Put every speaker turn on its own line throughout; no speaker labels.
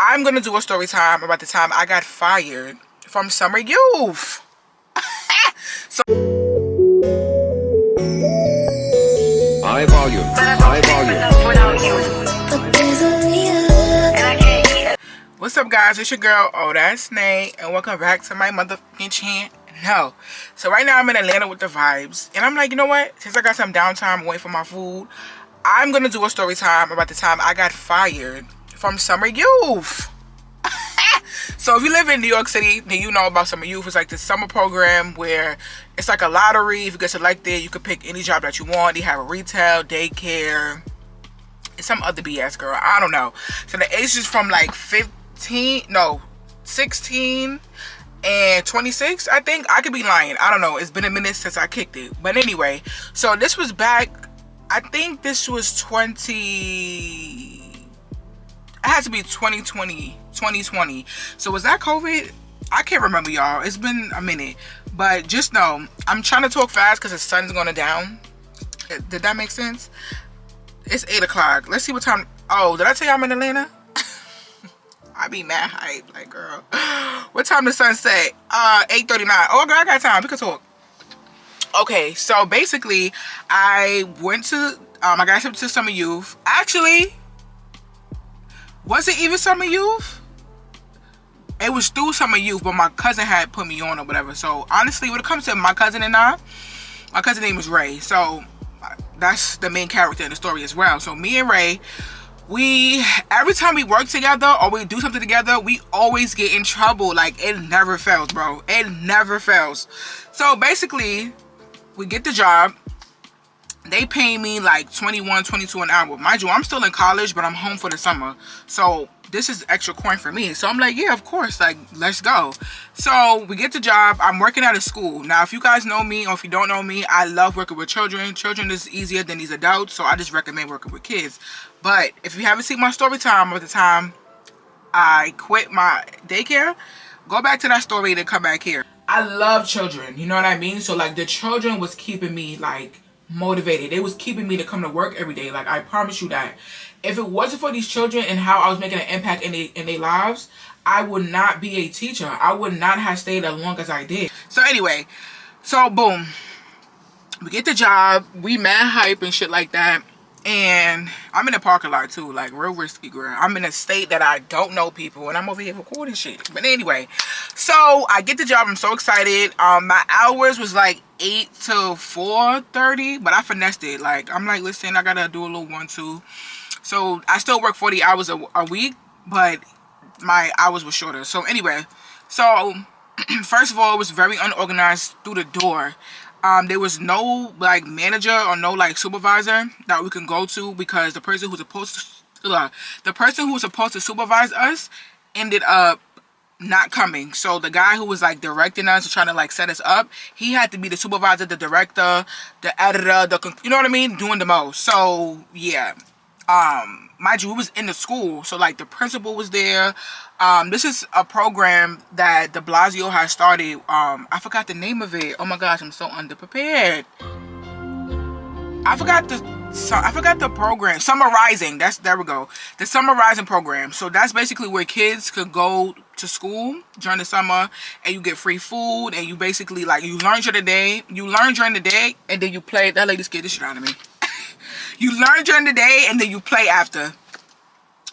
I'm gonna do a story time about the time I got fired from summer youth. So
high volume.
what's up, guys? It's your girl, oh that's Nate, and welcome back to my motherfucking channel. No, so right now I'm in Atlanta with the vibes, and I'm like, you know what? Since I got some downtime waiting for my food, I'm gonna do a story time about the time I got fired from summer youth. So if you live in New York City, then you know about summer youth. It's like the summer program where it's like a lottery. If you get selected, you can pick any job that you want. They have a retail, daycare, and some other BS, girl. I don't know. So the age is from like 16 and 26, I think. I could be lying. I don't know. It's been a minute since I kicked it. But anyway, so this was back, I think this was 20... It had to be 2020. So was that COVID? I can't remember, y'all. It's been a minute. But just know, I'm trying to talk fast because the sun's going down. Did that make sense? It's 8 o'clock. Let's see what time. Oh, did I tell you I'm in Atlanta? I be mad hype. Like, girl. What time the sun set? 8:39. Oh, girl, I got time. We can talk. Okay, so basically, I went to, I got up to summer youth. Actually, was it even summer youth? It was through summer youth, but my cousin had put me on or whatever. So honestly, when it comes to my cousin and I, my cousin's name is Ray. So that's the main character in the story as well. So me and Ray, every time we work together or we do something together, we always get in trouble. Like, it never fails, bro. It never fails. So basically, we get the job. They pay me like 21, 22 an hour. Mind you, I'm still in college, but I'm home for the summer. So this is extra coin for me. So I'm like, yeah, of course, like, let's go. So we get the job. I'm working at a school. Now, if you guys know me or if you don't know me, I love working with children. Children is easier than these adults, so I just recommend working with kids. But if you haven't seen my story time at the time I quit my daycare, go back to that story and then come back here. I love children, you know what I mean? So like, the children was keeping me like motivated. They was keeping me to come to work every day. Like, I promise you that. If it wasn't for these children and how I was making an impact in their lives, I would not be a teacher. I would not have stayed as long as I did. So anyway, so boom, we get the job. We mad hype and shit like that. And I'm in a parking lot too, like real risky, girl. I'm in a state that I don't know people, and I'm over here recording shit. But anyway, so I get the job. I'm so excited. My hours was like 8 to 4:30, but I finessed it. Like, I'm like, listen, I gotta do a little 1-2. So I still work 40 hours a week, but my hours were shorter. So anyway, so first of all, it was very unorganized through the door. There was no like manager or no like supervisor that we can go to, because the person who's supposed to supervise us ended up not coming. So the guy who was like directing us, trying to like set us up, he had to be the supervisor, the director, the editor, you know what I mean, doing the most. So yeah, mind you, it was in the school, so like the principal was there. This is a program that de Blasio has started. I forgot the name of it. Oh my gosh, I'm so underprepared. I forgot the program. Summer Rising. There we go. The Summer Rising program. So that's basically where kids could go to school during the summer, and you get free food, and you basically like, you learn during the day. And then you play. That lady scared the shit out of me. You learn during the day, and then you play after.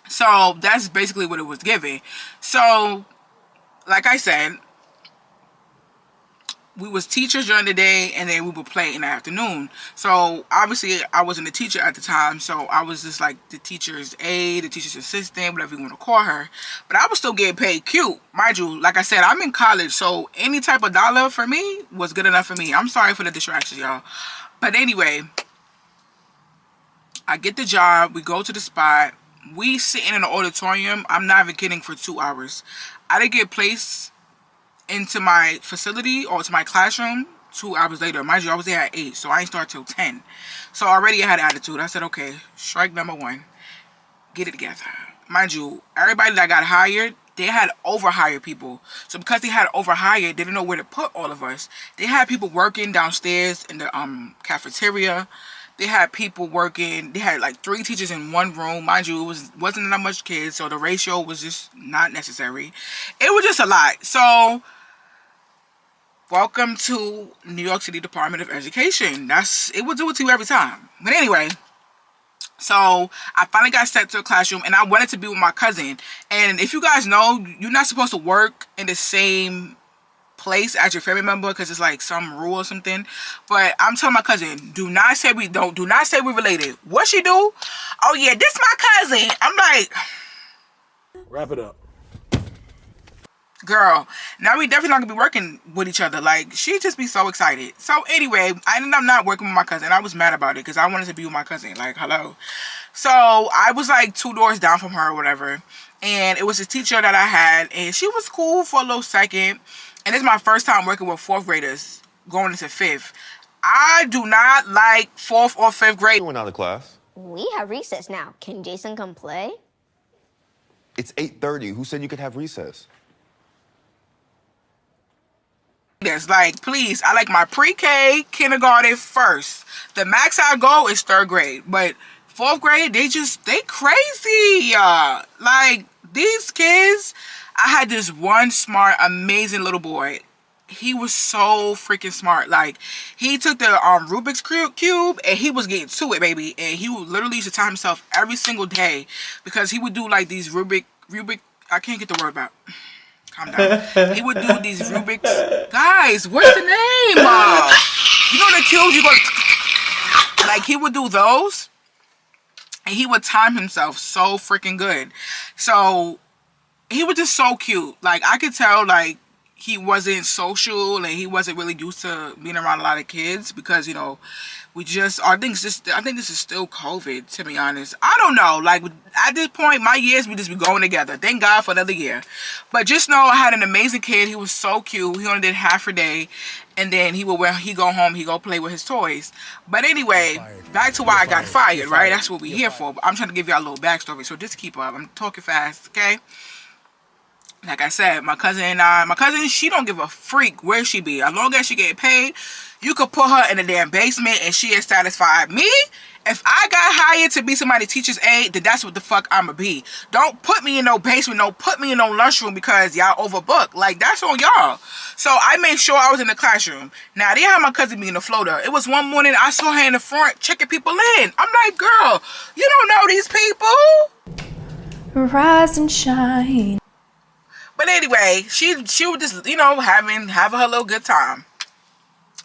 So that's basically what it was giving. So like I said, we was teachers during the day, and then we would play in the afternoon. So obviously I wasn't a teacher at the time, so I was just like the teacher's aide, the teacher's assistant, whatever you want to call her. But I was still getting paid cute. Mind you, like I said, I'm in college, so any type of dollar for me was good enough for me. I'm sorry for the distractions, y'all. But anyway, I get the job. We go to the spot. We sitting in the auditorium. I'm not even kidding, for 2 hours. I didn't get placed into my facility or to my classroom 2 hours later. Mind you, I was there at 8, so I didn't start till 10. So already I had attitude. I said, okay, strike number 1. Get it together. Mind you, everybody that got hired, they had overhired people. So because they had overhired, they didn't know where to put all of us. They had people working downstairs in the cafeteria. They had people working. They had like 3 teachers in one room. Mind you, wasn't that much kids, so the ratio was just not necessary. It was just a lot. So welcome to New York City Department of Education. It will do it to you every time. But anyway, so I finally got sent to a classroom, and I wanted to be with my cousin. And if you guys know, you're not supposed to work in the same place as your family member because it's like some rule or something. But I'm telling my cousin, do not say we're related. What she do? Oh yeah, this my cousin. I'm like,
wrap it up.
girl, now we definitely not gonna be working with each other. Like, she'd just be so excited. So anyway, I ended up not working with my cousin. I was mad about it because I wanted to be with my cousin. Like, hello. So I was like 2 doors down from her or whatever. And it was a teacher that I had, and she was cool for a little second. And it's my first time working with 4th graders going into 5th. I do not like 4th or 5th grade.
Doing out of class.
We have recess now. Can Jason come play?
It's 8:30. Who said you could have recess?
Like, please, I like my pre-K, kindergarten first. The max I go is 3rd grade. But 4th grade, they crazy. Like, these kids, I had this one smart, amazing little boy. He was so freaking smart. Like, he took the Rubik's Cube, and he was getting to it, baby. And he would literally used to time himself every single day because he would do, like, these Rubik, I can't get the word out. Calm down. He would do these Rubik's. Guys, what's the name? You know the cubes you go. Like, he would do those, and he would time himself so freaking good. So he was just so cute. Like, I could tell, like, he wasn't social and he wasn't really used to being around a lot of kids because, you know, I think this is still COVID, to be honest. I don't know. Like, at this point, my years, we just be going together. Thank God for another year. But just know I had an amazing kid. He was so cute. He only did half a day. And then he go home, he go play with his toys. But anyway, back to why I got fired, right? That's what we're here for. But I'm trying to give y'all a little backstory. So just keep up. I'm talking fast, okay? Like I said, my cousin, she don't give a freak where she be. As long as she get paid, you could put her in the damn basement and she is satisfied. Me, if I got hired to be somebody's teacher's aide, then that's what the fuck I'ma be. Don't put me in no basement, don't put me in no lunchroom because y'all overbooked. Like, that's on y'all. So I made sure I was in the classroom. Now, they had my cousin be in the floater. It was one morning I saw her in the front checking people in. I'm like, girl, you don't know these people.
Rise and shine.
But anyway, she was just, you know, having her little good time.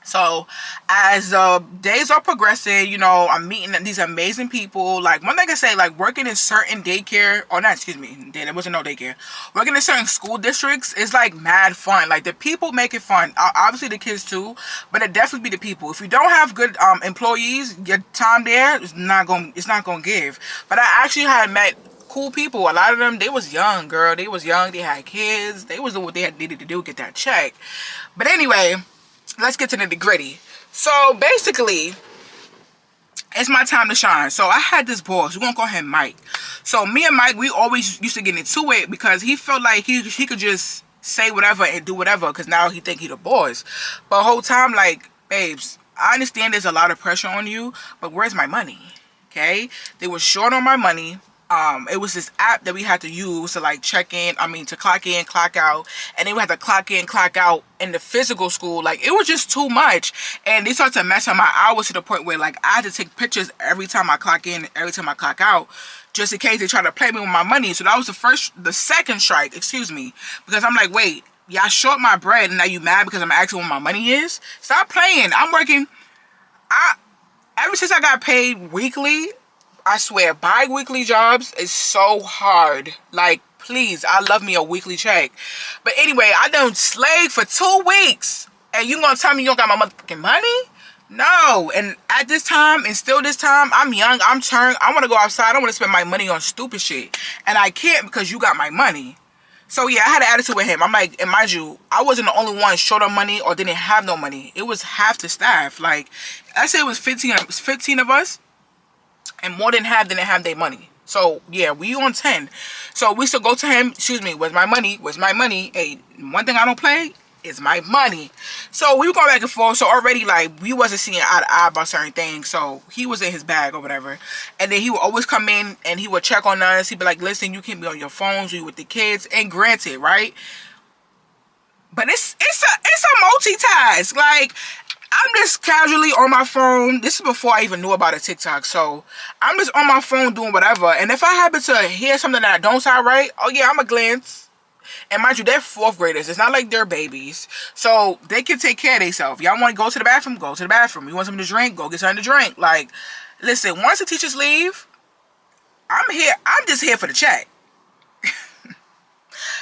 So as days are progressing, you know, I'm meeting these amazing people. Like, one thing I say, like, working in certain daycare, or not, excuse me, there wasn't no daycare. Working in certain school districts is like mad fun. Like, the people make it fun. Obviously the kids too, but it definitely be the people. If you don't have good employees, your time there is not gonna give. But I actually had met cool people. A lot of them, they was young, girl. They was young. They had kids. They was doing what they needed to do, get that check. But anyway, let's get to the nitty-gritty. So basically, it's my time to shine. So I had this boss. We're gonna call him Mike. So me and Mike, we always used to get into it because he felt like he could just say whatever and do whatever because now he think he the boss. But the whole time, like, babes, I understand there's a lot of pressure on you, but where's my money? Okay? They were short on my money. It was this app that we had to use to, like, to clock in, clock out, and then we had to clock in, clock out in the physical school. Like, it was just too much, and they started to mess up my hours to the point where, like, I had to take pictures every time I clock in, every time I clock out, just in case they try to play me with my money. So that was the second strike, excuse me, because I'm like, wait, y'all short my bread, and now you mad because I'm asking what my money is? Stop playing. I'm working. Ever since I got paid weekly, I swear, bi-weekly jobs is so hard. Like, please, I love me a weekly check. But anyway, I done slaved for 2 weeks. And you gonna tell me you don't got my motherfucking money? No. And at this time, and still this time, I'm young, I'm turned. I want to go outside. I want to spend my money on stupid shit. And I can't because you got my money. So yeah, I had an attitude with him. I'm like, and mind you, I wasn't the only one short on money or didn't have no money. It was half the staff. Like, I say it was 15 of us. And more than half didn't have their money. So, yeah, we on 10. So, we still go to him. Excuse me, where's my money? Where's my money? Hey, one thing I don't play, It's my money. So we were going back and forth. So already, like, we wasn't seeing eye to eye about certain things. So he was in his bag or whatever. And then he would always come in and he would check on us. He'd be like, listen, you can't be on your phones, you with the kids. And granted, right? But it's a multitask. Like, I'm just casually on my phone. This is before I even knew about a TikTok. So I'm just on my phone doing whatever. And if I happen to hear something that I don't sound right, oh yeah, I'm a glance. And mind you, they're 4th graders. It's not like they're babies. So they can take care of themselves. Y'all want to go to the bathroom? Go to the bathroom. You want something to drink? Go get something to drink. Like, listen, once the teachers leave, I'm here. I'm just here for the check.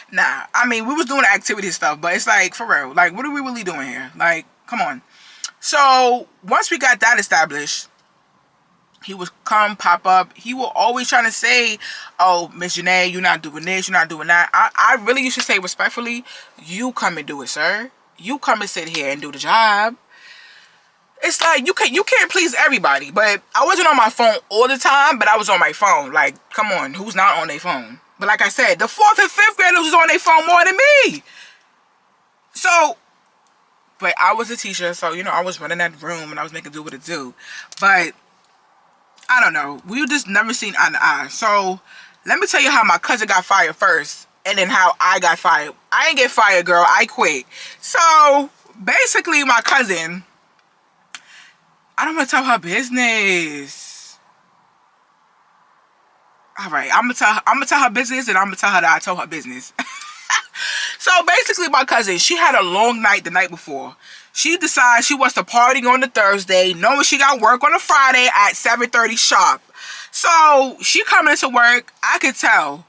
Nah, I mean, we was doing activity stuff, but it's like, for real. Like, what are we really doing here? Like, come on. So once we got that established, he would come, pop up. He will always trying to say, oh, Miss Janae, you're not doing this, you're not doing that. I really used to say respectfully, you come and do it, sir. You come and sit here and do the job. It's like, you can't please everybody. But I wasn't on my phone all the time, but I was on my phone. Like, come on, who's not on their phone? But like I said, the 4th and 5th graders was on their phone more than me. So, but I was a teacher, so, you know, I was running that room and I was making do what it do. But I don't know. We just never seen eye to eye. So let me tell you how my cousin got fired first, and then how I got fired. I ain't get fired, girl. I quit. So basically, my cousin, I don't want to tell her business. All right, I'm gonna tell her business, and I'm gonna tell her that I told her business. So basically, my cousin, she had a long night the night before. She decides she wants to party on the Thursday, knowing she got work on a Friday at 7:30 sharp. So she coming into work, I could tell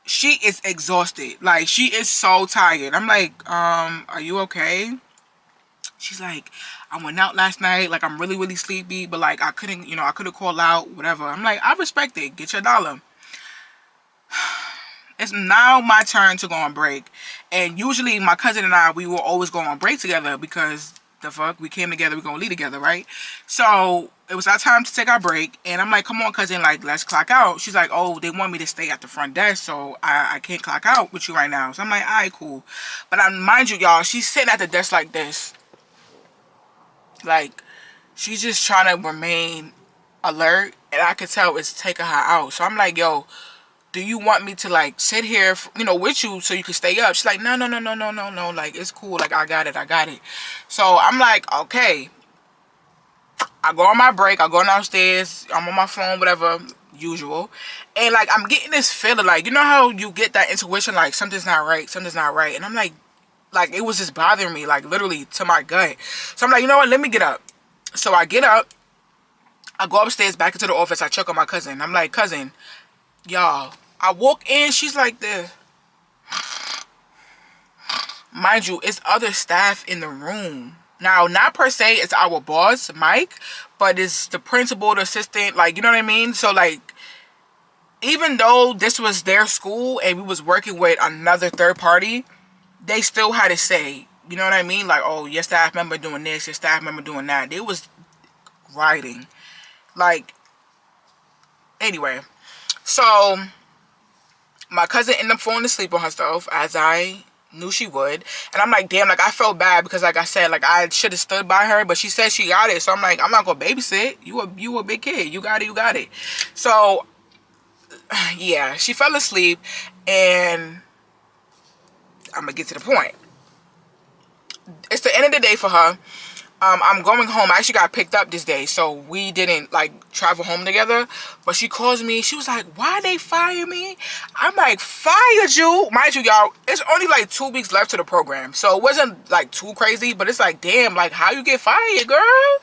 she is exhausted. Like, she is so tired. I'm like, are you okay? She's like, I went out last night, like, I'm really, really sleepy, but like, I couldn't call out, whatever. I'm like, I respect it. Get your dollar. It's now my turn to go on break. And usually my cousin and I, we will always go on break together because the fuck, we came together, we're gonna leave together, right? So it was our time to take our break. And I'm like, come on, cousin, like, let's clock out. She's like, oh, they want me to stay at the front desk, so I can't clock out with you right now. So I'm like, all right, cool. But mind you, y'all, she's sitting at the desk like this. Like, she's just trying to remain alert. And I could tell it's taking her out. So I'm like, yo, do you want me to, like, sit here, you know, with you so you can stay up? She's like, no, like, it's cool, like, I got it. So I'm like, okay. I go on my break, I go downstairs, I'm on my phone, whatever, usual. And, like, I'm getting this feeling, like, you know how you get that intuition, like, something's not right. And I'm like, it was just bothering me, like, literally to my gut. So I'm like, you know what, let me get up. So I get up, I go upstairs back into the office, I check on my cousin. I'm like, cousin, y'all, I walk in, she's like this. Mind you, it's other staff in the room. Now, not per se, it's our boss, Mike, but it's the principal, the assistant, like, you know what I mean? So, like, even though this was their school and we was working with another third party, they still had to say, you know what I mean? Like, oh, your staff member doing this, your staff member doing that. They was writing. Like, anyway. So my cousin ended up falling asleep on herself, as I knew she would. And I'm like, damn, like, I felt bad because, like I said, like, I should have stood by her, but she said she got it. So I'm like, I'm not gonna babysit. You a big kid. You got it. So yeah, she fell asleep, and I'm gonna get to the point. It's the end of the day for her. I'm going home. I actually got picked up this day, so we didn't, like, travel home together. But she calls me. She was like, why they fire me? I'm like, fired you? Mind you, y'all, it's only like 2 weeks left to the program. So it wasn't, like, too crazy. But it's like, damn, like, how you get fired, girl?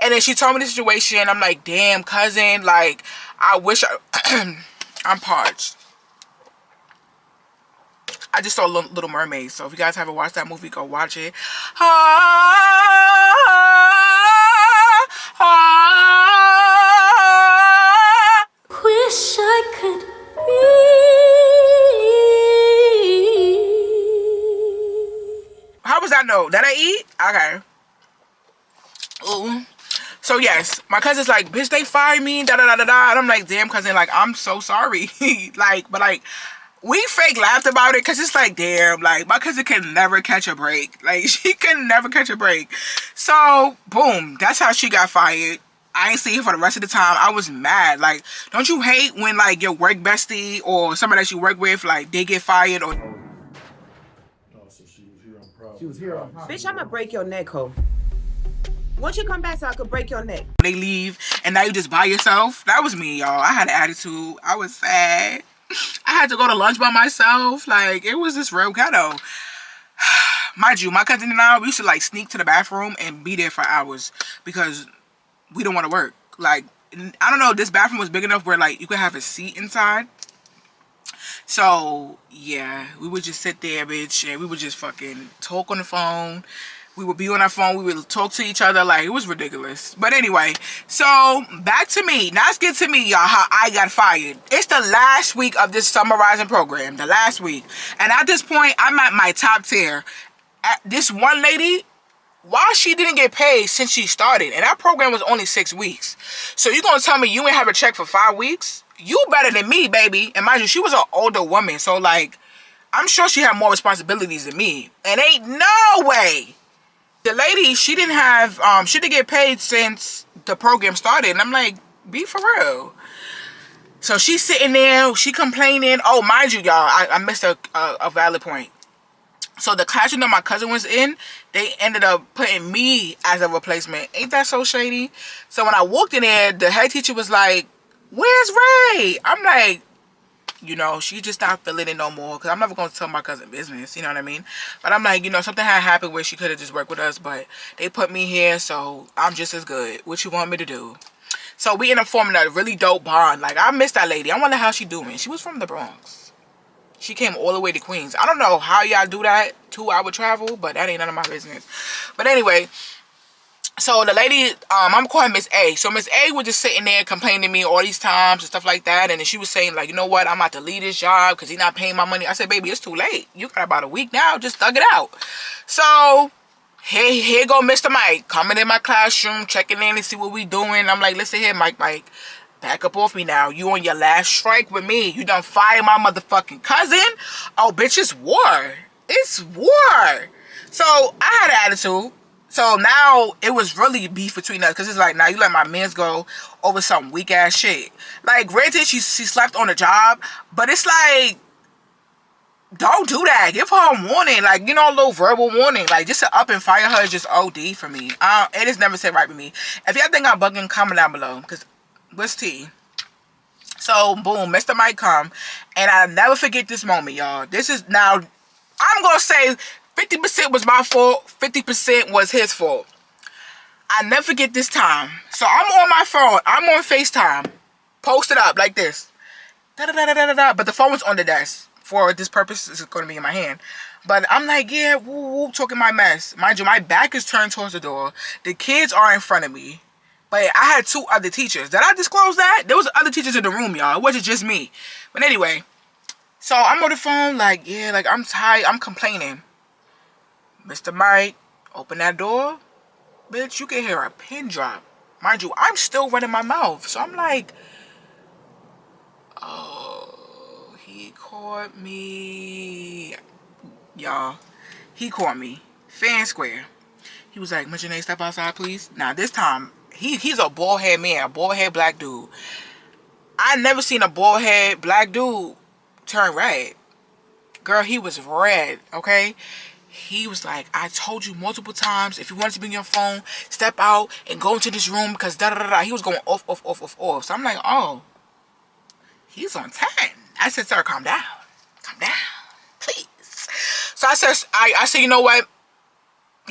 And then she told me the situation. I'm like, damn, cousin. Like, I wish I'm parched. I just saw Little Mermaid, so if you guys haven't watched that movie, go watch it.
Wish I could be.
How was that note? Did I eat? Okay. Ooh. So yes, my cousin's like, bitch, they fired me, da da da da da. And I'm like, damn, cousin, like, I'm so sorry. Like, but like, We fake laughed about it because it's like, damn, like my cousin can never catch a break. Like she can never catch a break. So boom, that's how she got fired. I ain't see her for the rest of the time. I was mad. Like, don't you hate when like your work bestie or somebody that you work with, like they get fired or?
Oh, so she was here on problem. She was here on problem.
Bitch, I'ma break your neck, ho. Once you come back, so I could break your neck.
They leave and now you just by yourself. That was me, y'all. I had an attitude. I was sad. I had to go to lunch by myself. Like, it was this real ghetto. Mind you, my cousin and I, we used to like sneak to the bathroom and be there for hours because we don't want to work. Like, I don't know, this bathroom was big enough where like you could have a seat inside. So yeah, we would just sit there, bitch, and we would just fucking talk on the phone. We would be on our phone. We would talk to each other. Like, it was ridiculous. But anyway, so back to me. Now let's get to me, y'all, how I got fired. It's the last week of this summarizing program. The last week. And at this point, I'm at my top tier. This one lady, why she didn't get paid since she started? And that program was only 6 weeks. So you gonna tell me you ain't have a check for 5 weeks? You better than me, baby. And mind you, she was an older woman. So, like, I'm sure she had more responsibilities than me. And ain't no way. The lady, she didn't get paid since the program started. And I'm like, be for real. So she's sitting there, she complaining. Oh, mind you, y'all, I missed a valid point. So the classroom that my cousin was in, they ended up putting me as a replacement. Ain't that so shady? So when I walked in there, the head teacher was like, where's Ray? I'm like, you know, she just not feeling it no more. Because I'm never going to tell my cousin business. You know what I mean? But I'm like, you know, something had happened where she could have just worked with us. But they put me here, so I'm just as good. What you want me to do? So we ended up forming a really dope bond. Like, I miss that lady. I wonder how she doing. She was from the Bronx. She came all the way to Queens. I don't know how y'all do that 2-hour travel. But that ain't none of my business. But anyway, so the lady, I'm calling Miss A. So Miss A was just sitting there complaining to me all these times and stuff like that. And then she was saying, like, you know what? I'm about to leave this job because he's not paying my money. I said, baby, it's too late. You got about a week now. Just thug it out. So here go Mr. Mike coming in my classroom, checking in and see what we doing. I'm like, listen here, Mike, back up off me now. You on your last strike with me. You done fired my motherfucking cousin. Oh, bitch, it's war. It's war. So I had an attitude. So now it was really beef between us because it's like, now you let my mans go over some weak ass shit. Like, granted, she slept on the job, but it's like, don't do that. Give her a warning, like, you know, a little verbal warning. Like, just to up and fire her is just OD for me. It is never said right with me. If y'all think I'm bugging, comment down below. Because what's tea? So boom, Mr. Mike come, and I'll never forget this moment, y'all. This is now, I'm gonna say 50% was my fault, 50% was his fault. I never forget this time. So I'm on my phone. I'm on FaceTime. Posted up like this. Da-da-da-da-da-da. But the phone was on the desk. For this purpose, it's going to be in my hand. But I'm like, yeah, woo, talking my mess. Mind you, my back is turned towards the door. The kids are in front of me. But I had 2 other teachers. Did I disclose that? There was other teachers in the room, y'all. It wasn't just me. But anyway. So I'm on the phone like, yeah, like I'm tired. I'm complaining. Mr. Mike, open that door. Bitch, you can hear a pin drop. Mind you, I'm still running my mouth. So I'm like, oh, he caught me. Y'all, he caught me. Fair and square. He was like, Janae, step outside, please. Now, this time, he's a bald head man, a bald head black dude. I never seen a bald head black dude turn red. Girl, he was red, okay? He was like, I told you multiple times, if you wanted to bring your phone, step out and go into this room because da-da-da-da. He was going off. So I'm like, oh, he's on 10. I said, sir, calm down. Calm down, please. So I said, you know what?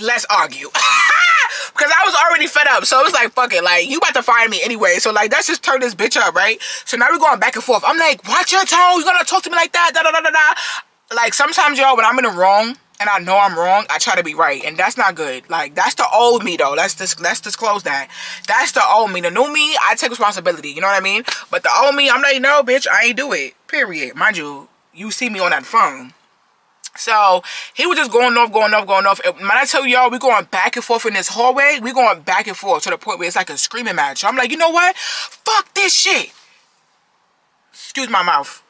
Let's argue. Because I was already fed up. So it was like, fuck it. Like, you about to fire me anyway. So, like, let's just turn this bitch up, right? So now we're going back and forth. I'm like, watch your tone. You're going to talk to me like that. Da-da-da-da-da. Like, sometimes, y'all, when I'm in the wrong and I know I'm wrong, I try to be right. And that's not good. Like, that's the old me, though. Let's disclose that. That's the old me. The new me, I take responsibility. You know what I mean? But the old me, I'm like, no, bitch, I ain't do it. Period. Mind you, you see me on that phone. So he was just going off. When I tell y'all, we going back and forth in this hallway, we going back and forth to the point where it's like a screaming match. So I'm like, you know what? Fuck this shit. Excuse my mouth.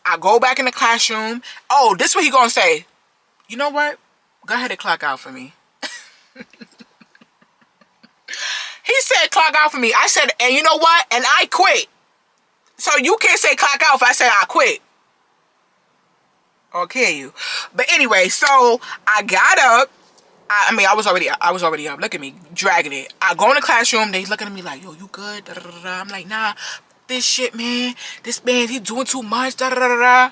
I go back in the classroom. Oh, this is what he gonna say. You know what? Go ahead and clock out for me. He said clock out for me. I said, and you know what? And I quit. So you can't say clock out if I say I quit. Or can you? But anyway, so I got up. I mean, I was already up. Look at me, dragging it. I go in the classroom. They looking at me like, yo, you good? Da, da, da, da. I'm like, nah, this shit, man. This man, he doing too much. Da, da, da, da, da.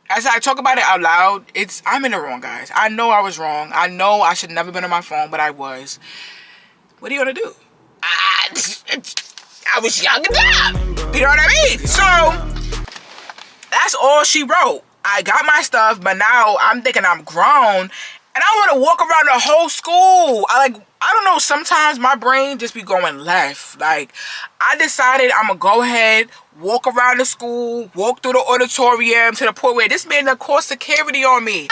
As I talk about it out loud, I'm in the wrong, guys. I know I was wrong. I know I should never been on my phone, but I was. What are you gonna do? I was young and dumb. You know what I mean? So that's all she wrote. I got my stuff, but now I'm thinking I'm grown. And I want to walk around the whole school. I don't know, sometimes my brain just be going left. Like, I decided I'm going to go ahead, walk around the school, walk through the auditorium to the point where this man done called security on me.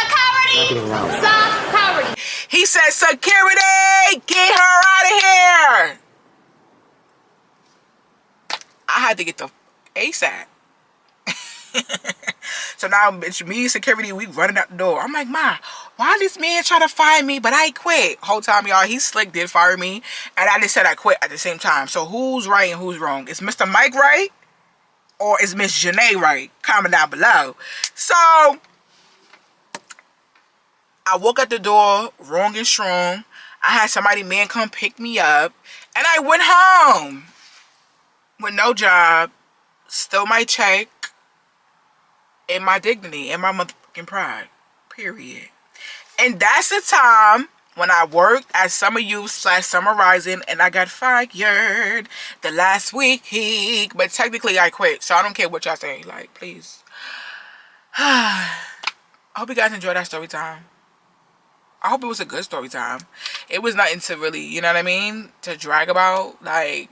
Security! He said, security! Get her out of here! I had to get the ASAP. So now it's me, security, we running out the door. I'm like, Ma, why this man try to fire me, but I quit? Whole time, y'all, he slick did fire me, and I just said I quit at the same time. So who's right and who's wrong? Is Mr. Mike right? Or is Miss Janae right? Comment down below. So I walk out the door, wrong and strong. I had somebody, man, come pick me up, and I went home with no job, still my check, and my dignity, and my motherfucking pride, period. And that's the time when I worked at Summer Youth / Summer Rising, and I got fired the last week. But technically, I quit, so I don't care what y'all say. Like, please. I hope you guys enjoyed that story time. I hope it was a good story time. It was nothing to really, you know what I mean, to drag about. Like,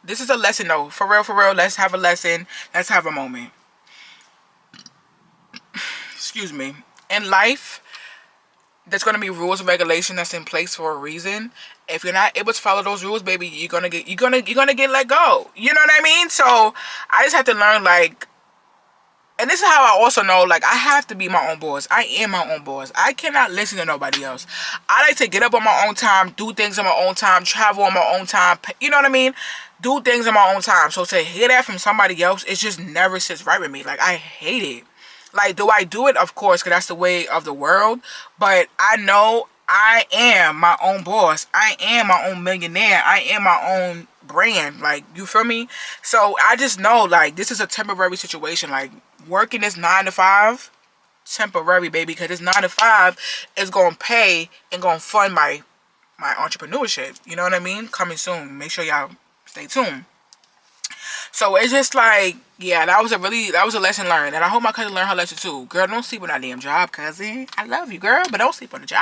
this is a lesson, though. For real, let's have a lesson. Let's have a moment. Excuse me. In life, there's gonna be rules and regulations that's in place for a reason. If you're not able to follow those rules, baby, you're gonna get let go. You know what I mean? So I just have to learn, like, and this is how I also know, like, I have to be my own boss. I am my own boss. I cannot listen to nobody else. I like to get up on my own time, do things on my own time, travel on my own time. You know what I mean? Do things on my own time. So to hear that from somebody else, it just never sits right with me. Like, I hate it. Like, do I do it? Of course, because that's the way of the world. But I know I am my own boss. I am my own millionaire. I am my own brand. Like, you feel me? So I just know, like, this is a temporary situation. Like, working this 9 to 5, temporary, baby. Because this 9 to 5 is going to pay and going to fund my entrepreneurship. You know what I mean? Coming soon. Make sure y'all stay tuned. So it's just like, yeah, that was a lesson learned. And I hope my cousin learned her lesson too. Girl, don't sleep on that damn job, cousin. I love you, girl, but don't sleep on the job.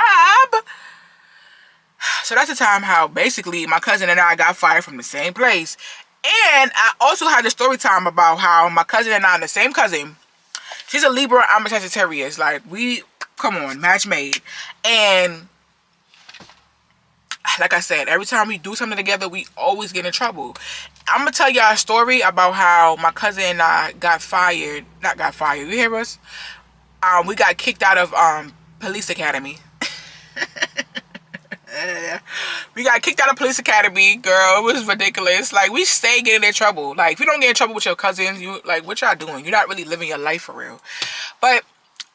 So that's the time how basically my cousin and I got fired from the same place. And I also had a story time about how my cousin and I, the same cousin, she's a Libra, I'm a Sagittarius. Like, come on, match made. And like I said, every time we do something together, we always get in trouble. I'm going to tell y'all a story about how my cousin and I got fired. Not got fired. You hear us? We got kicked out of police academy. We got kicked out of police academy, girl. It was ridiculous. Like, we stay getting in trouble. Like, if you don't get in trouble with your cousins, you, like, what y'all doing? You're not really living your life for real. But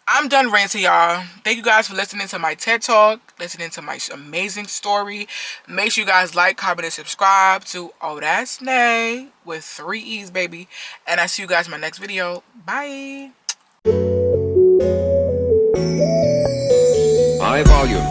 I'm done ranting, y'all. Thank you guys for listening to my TED Talk, listening to my amazing story. Make sure you guys like, comment, and subscribe to Oh That's Nay with 3 E's, baby. And I'll see you guys in my next video. Bye.
High volume.